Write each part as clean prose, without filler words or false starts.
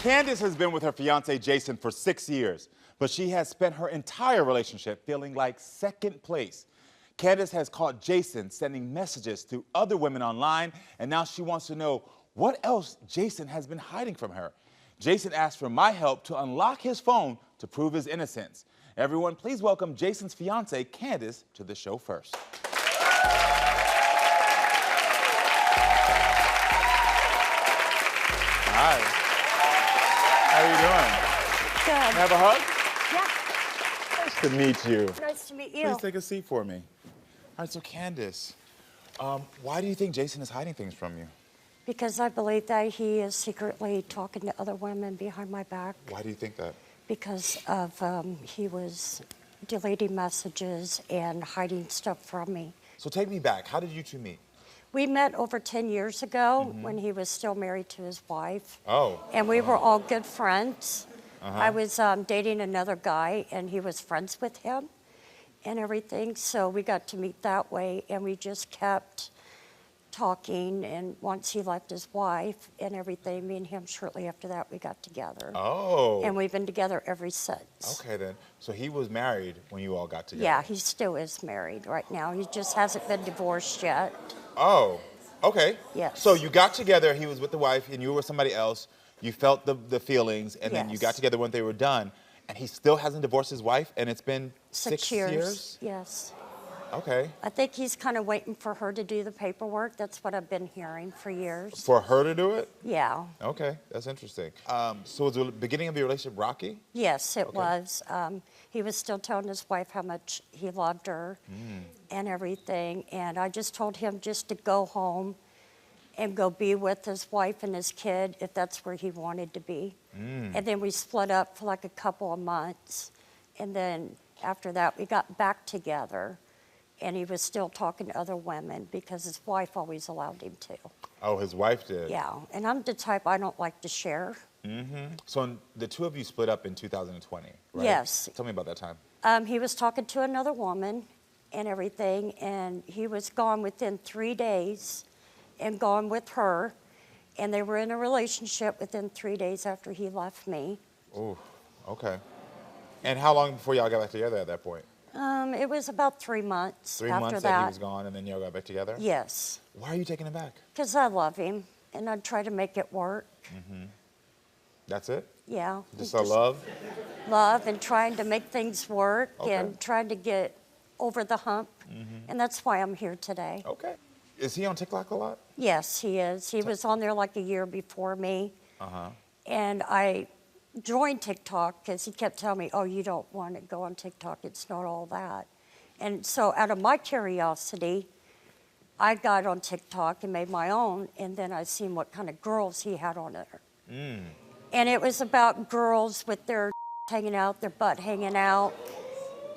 Candace has been with her fiancé Jason for 6 years, but she has spent her entire relationship feeling like second place. Candace has caught Jason sending messages to other women online, and now she wants to know what else Jason has been hiding from her. Jason asked for my help to unlock his phone to prove his innocence. Everyone, please welcome Jason's fiancée, Candace, to the show first. Hi. How are you doing? Good. Have a hug? Yeah. Nice to meet you. Nice to meet you. Please take a seat for me. All right, so Candace, why do you think Jason is hiding things from you? Because I believe that he is secretly talking to other women behind my back. Why do you think that? Because of he was deleting messages and hiding stuff from me. So take me back. How did you two meet? We met over 10 years ago when he was still married to his wife. Oh. And we were all good friends. I was dating another guy, and he was friends with him and everything. So we got to meet that way, and we just kept talking. And once he left his wife and everything, me and him, shortly after that, we got together. Oh. And we've been together ever since. Okay, then. So he was married when you all got together? Yeah, he still is married right now. He just hasn't been divorced yet. Oh, okay. Yes. So you got together, he was with the wife, and you were with somebody else. You felt the feelings, and then you got together when they were done. And he still hasn't divorced his wife, and it's been 6 years? Yes. Okay. I think he's kind of waiting for her to do the paperwork. That's what I've been hearing for years. For her to do it? Yeah. Okay, that's interesting. So was the beginning of your relationship rocky? Yes, it was. He was still telling his wife how much he loved her and everything. And I just told him just to go home and go be with his wife and his kid if that's where he wanted to be. And then we split up for like a couple of months. And then after that, we got back together. And he was still talking to other women because his wife always allowed him to. Oh, his wife did? Yeah, and I'm the type I don't like to share. So the two of you split up in 2020, right? Yes. Tell me about that time. He was talking to another woman and everything, and he was gone within 3 days and gone with her. And they were in a relationship within 3 days after he left me. Oh, okay. And how long before y'all got back together at that point? It was about 3 months 3 after months that he was gone, and then y'all got back together? Yes. Why are you taking him back? Because I love him, and I'd try to make it work. That's it? Yeah. Just a love? Love and trying to make things work Okay. and trying to get over the hump. And that's why I'm here today. Okay. Is he on TikTok a lot? Yes, he is. He was on there like a year before me. And I joined TikTok because he kept telling me, oh, you don't want to go on TikTok. It's not all that. And so out of my curiosity, I got on TikTok and made my own. And then I seen what kind of girls he had on there. And it was about girls with their hanging out, their butt hanging out,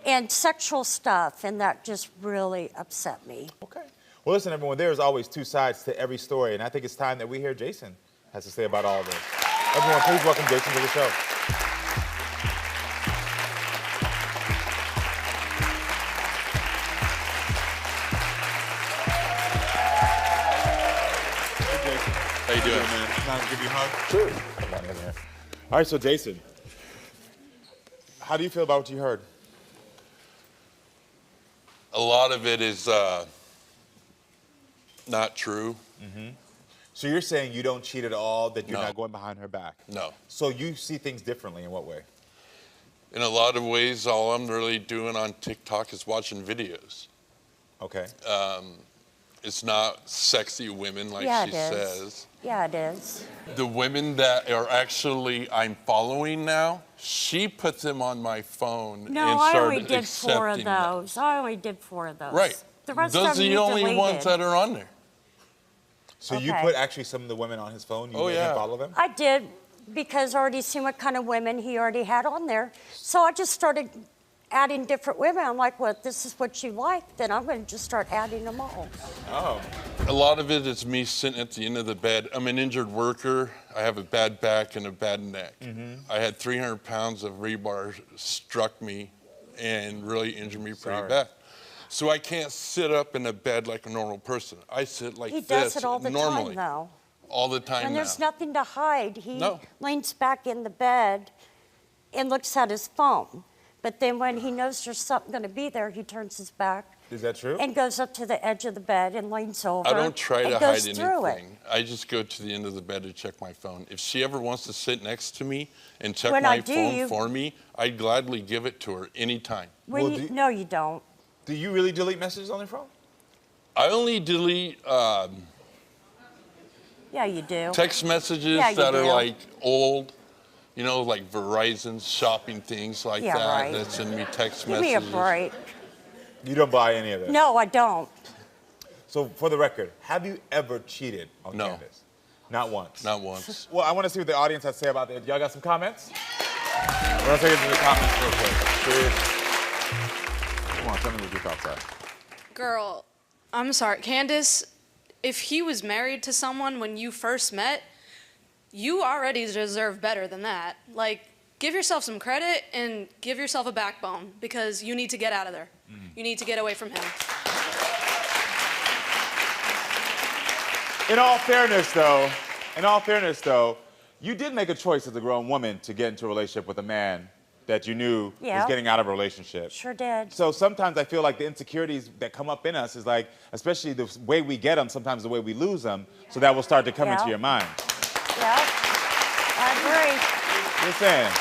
and sexual stuff. And that just really upset me. Okay. Well, listen, everyone, there's always two sides to every story, and I think it's time that we hear Jason has to say about all this. Everyone, please welcome Jason to the show. Hey, Jason. How you doing, man? Time to give you a hug? Sure. Come on in here. All right, so Jason, how do you feel about what you heard? A lot of it is not true. So you're saying you don't cheat at all, that you're No. not going behind her back? No. So you see things differently in what way? In a lot of ways, all I'm really doing on TikTok is watching videos. Okay. It's not sexy women like Yeah, she it is. says. Yeah, it is. The women that are actually I'm following now, she puts them on my phone No, and I started only did 4 of accepting them. those. I only did 4 of those. Right. The rest Those of are them the you only deleted. ones that are on there. So you Okay. put actually some of the women on his phone? You Oh, made yeah. him follow them? I did, because I already seen what kind of women he already had on there. So I just started adding different women. I'm like, well, if this is what you like, then I'm going to just start adding them all. Oh. A lot of it is me sitting at the end of the bed. I'm an injured worker. I have a bad back and a bad neck. I had 300 pounds of rebar struck me and really injured me pretty Sorry. bad. So I can't sit up in a bed like a normal person. I sit like He this does it all the normally. time, though. all the time And now. there's nothing to hide. He No. leans back in the bed and looks at his phone. But then when he knows there's something going to be there, he turns his back. Is that true? And goes up to the edge of the bed and leans over. I don't try and to goes hide through anything. it. I just go to the end of the bed to check my phone. If she ever wants to sit next to me and check When I my do, phone for me, I'd gladly give it to her anytime. When Well, no, you don't. Do you really delete messages on your phone? I only delete Yeah, you do. text messages Yeah, you that are do. like old, you know, like Verizon shopping things like Yeah, that. right. That send me text Give me messages. a break. You don't buy any of it? No, I don't. So for the record, have you ever cheated on No. Candace? Not once. Not once. Well, I want to see what the audience has to say about it. Y'all got some comments? We're going to take it to the comments real quick. Come on, tell me what your thoughts are. Girl, I'm sorry. Candace, if he was married to someone when you first met, you already deserve better than that. Like, give yourself some credit and give yourself a backbone because you need to get out of there. You need to get away from him. In all fairness, though, you did make a choice as a grown woman to get into a relationship with a man that you knew was Yeah. getting out of a relationship. Sure did. So sometimes I feel like the insecurities that come up in us is like, especially the way we get them, sometimes the way we lose them, so that will start to come into Yeah. your mind. Yeah, I agree. Just saying.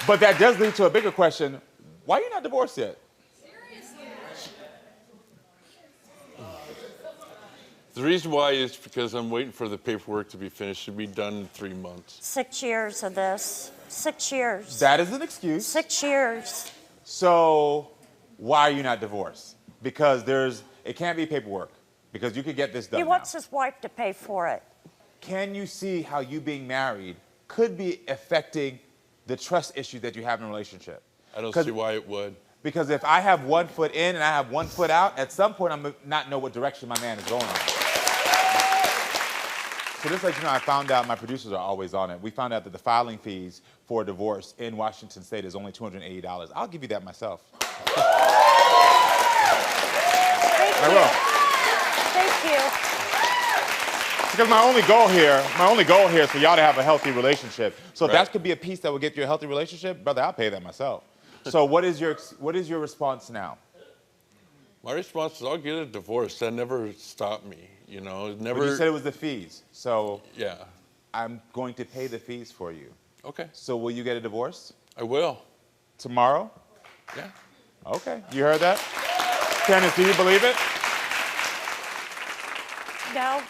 But that does lead to a bigger question. Why are you not divorced yet? The reason why is because I'm waiting for the paperwork to be finished. It should be done in 3 months. 6 years of this. 6 years. That is an excuse. 6 years. So why are you not divorced? Because it can't be paperwork. Because you could get this done He now. wants his wife to pay for it. Can you see how you being married could be affecting the trust issue that you have in a relationship? I don't 'Cause- see why it would. Because if I have one foot in and I have one foot out, at some point I'm gonna not know what direction my man is going in. So just like you know, I found out, my producers are always on it. We found out that the filing fees for a divorce in Washington State is only $280. I'll give you that myself. Thank I you. will. Thank you. Because my only goal here is for y'all to have a healthy relationship. So if that could be a piece that would get you a healthy relationship, brother, I'll pay that myself. So what is your response now? My response is I'll get a divorce. That never stopped me, you know. It never. But you said it was the fees. So Yeah. I'm going to pay the fees for you. Okay. So will you get a divorce I will. tomorrow? Yeah. Okay, you heard that? Candace, do you believe it? No,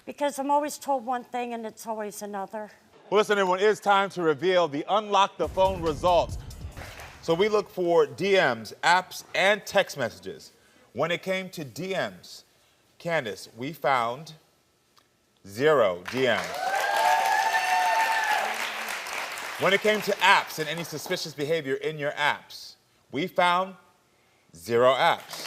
because I'm always told one thing and it's always another. Well, listen, everyone, it's time to reveal the Unlock the Phone results. So we look for DMs, apps, and text messages. When it came to DMs, Candace, we found 0 DMs. When it came to apps and any suspicious behavior in your apps, we found 0 apps.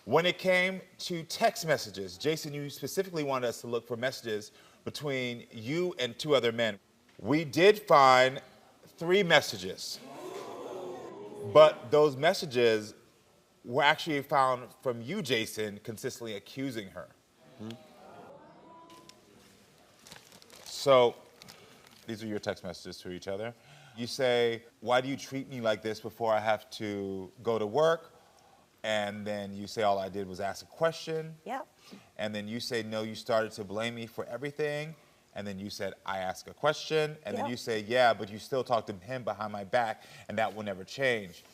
When it came to text messages, Jason, you specifically wanted us to look for messages between you and 2 other men. We did find 3 messages, but those messages were actually found from you, Jason, consistently accusing her. So these are your text messages to each other. You say, why do you treat me like this before I have to go to work? And then you say, all I did was ask a question. Yep. And then you say, no, you started to blame me for everything. And then you said, I asked a question. And then Yep. you say, yeah, but you still talk to him behind my back, and that will never change.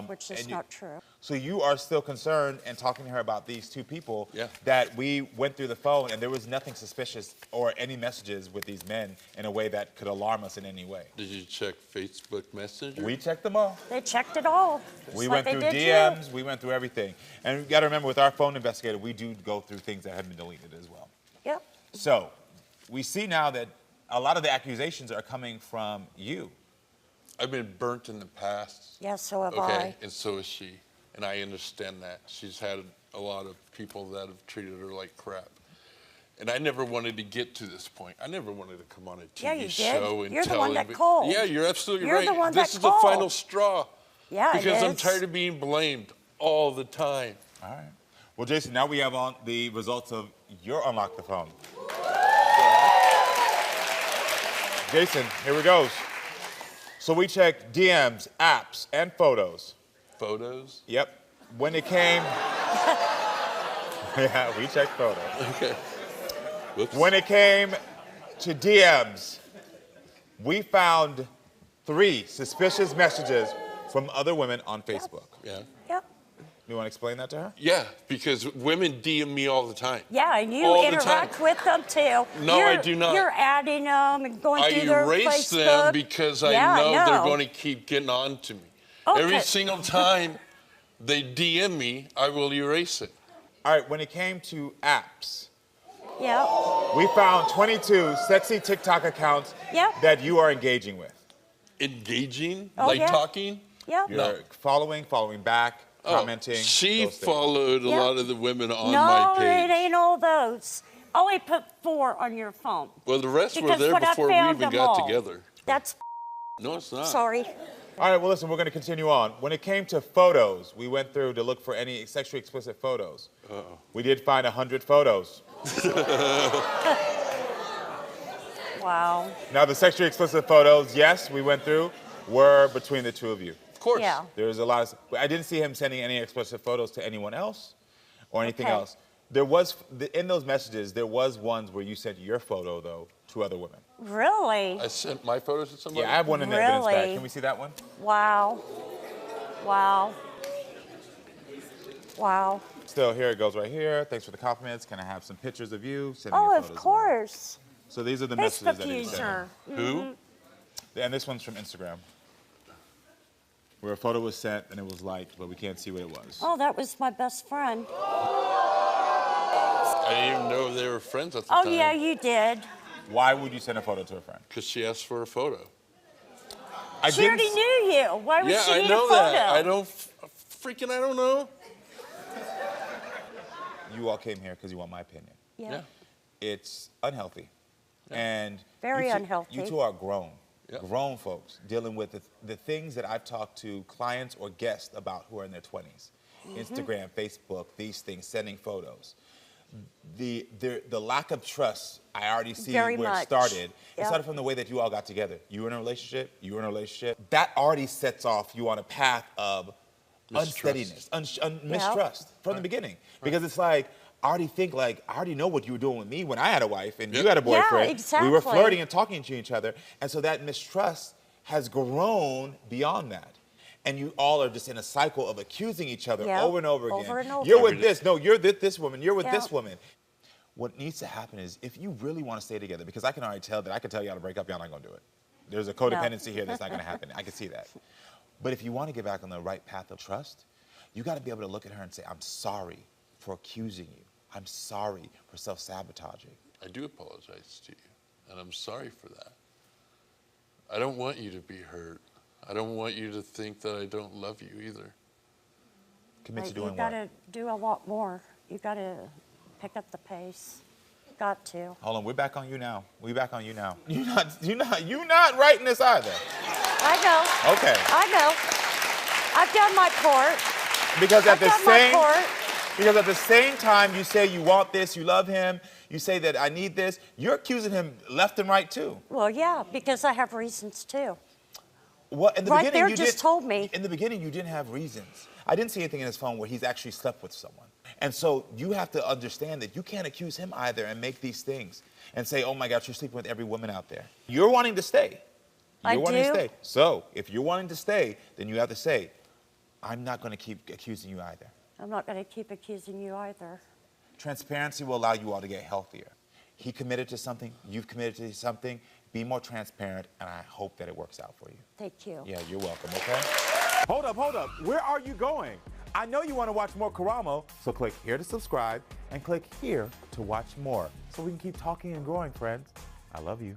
Which is and you- not true. So you are still concerned and talking to her about these 2 people Yeah. that we went through the phone, and there was nothing suspicious or any messages with these men in a way that could alarm us in any way. Did you check Facebook Messenger? We checked them all. They checked it all. just We like went through they did you. DMs, we went through everything. And you got to remember, with our phone investigator, we do go through things that have been deleted as well. Yep. So we see now that a lot of the accusations are coming from you. I've been burnt in the past. Yeah, so have Okay, I. and so is she. And I understand that. She's had a lot of people that have treated her like crap. And I never wanted to get to this point. I never wanted to come on a TV Yeah, you did. show and You're the tell one that everybody- called. Yeah, you're absolutely You're right. the one this that is the called. final straw. Yeah, it Because I'm is. tired of being blamed all the time. All right. Well, Jason, now we have on the results of your Unlock the Phone. Jason, here we go. So we checked DMs, apps, and photos. Photos? Yep. When it came... yeah, we checked photos. Okay. Whoops. When it came to DMs, we found 3 suspicious messages from other women on Facebook. Yeah. Yep. You want to explain that to her? Yeah, because women DM me all the time. Yeah, and you All the interact time. with them too. No, I do not. You're adding them and going I through their erase Facebook. them because I Yeah, know they're know. going to keep getting on to me. Okay. Every single time they DM me, I will erase it. All right, when it came to apps, Yep. we found 22 sexy TikTok accounts Yep. that you are engaging with. Engaging? Oh, like yeah. talking? Yep. You're following back, commenting. She those things. followed a Yeah. lot of the women on No, my it page. ain't all those. Only put 4 on your phone. Well, the rest were Because there when I before we found even them got all, together. That's No, it's not. sorry. All right, well, listen, we're going to continue on. When it came to photos, we went through to look for any sexually explicit photos. We did find 100 photos. Wow. Now, the sexually explicit photos, yes, we went through, were between the 2 of you. Of course. Yeah. There's a lot of, I didn't see him sending any explicit photos to anyone else or anything Okay. else. There was, in those messages, there was ones where you sent your photo, though, to other women. Really? I sent my photos to somebody? Yeah, I have one in the evidence bag. Really? Can we see that one? Wow. Wow. Wow. Still, here it goes right here. Thanks for the compliments. Can I have some pictures of you? Sending Oh, your of photos along. course. So these are the messages Facebook that he sent. user. Who? And this one's from Instagram, where a photo was sent and it was liked, but we can't see what it was. Oh, that was my best friend. I didn't even know they were friends at the Oh, time. yeah, you did. Why would you send a photo to a friend? Because she asked for a photo. I She already knew you. Why would Yeah, she I need know a photo? that. I don't know. You all came here because you want my opinion. Yeah. It's unhealthy. And Very you two- unhealthy. You two are grown, Yeah. grown folks dealing with the things that I've talked to clients or guests about who are in their 20s. Mm-hmm. Instagram, Facebook, these things, sending photos. The lack of trust, I already see Very where much. it started. It Yep. started from the way that you all got together. You were in a relationship, you were in a relationship. That already sets off you on a path of Mistrust. unsteadiness, mistrust from the beginning. Because it's like, I already know what you were doing with me when I had a wife and you had a Yeah, boyfriend. We were exactly. flirting and talking to each other. And so that mistrust has grown beyond that. And you all are just in a cycle of accusing each other Yeah, over and over again. over and over. You're with this. No, you're with this woman. You're with Yeah. this woman. What needs to happen is if you really want to stay together, because I can already tell that I can tell y'all to break up, y'all not going to do it. There's a codependency here that's not going to happen. I can see that. But if you want to get back on the right path of trust, you got to be able to look at her and say, I'm sorry for accusing you. I'm sorry for self-sabotaging. I do apologize to you, and I'm sorry for that. I don't want you to be hurt. I don't want you to think that I don't love you either. Commit to But doing you got what? to do a lot more. You got to pick up the pace. Got to. Hold on, we're back on you now. We're back on you now. You're not writing this either. I know. Okay. I know. I've done my part. Because at I've the done my same part. because at the same time you say you want this, you love him, you say that I need this, you're accusing him left and right too. Well, yeah, because I have reasons too. What in the Right beginning there you just told me. In the beginning you didn't have reasons. I didn't see anything in his phone where he's actually slept with someone. And so you have to understand that you can't accuse him either and make these things and say, oh my gosh, you're sleeping with every woman out there. You're wanting to stay. You're I wanting do. to stay. So if you're wanting to stay, then you have to say, I'm not going to keep accusing you either. I'm not going to keep accusing you either. Transparency will allow you all to get healthier. He committed to something, you've committed to something. Be more transparent, and I hope that it works out for you. Thank you. Yeah, you're welcome, okay? Hold up. Where are you going? I know you want to watch more Karamo, so click here to subscribe and click here to watch more so we can keep talking and growing, friends. I love you.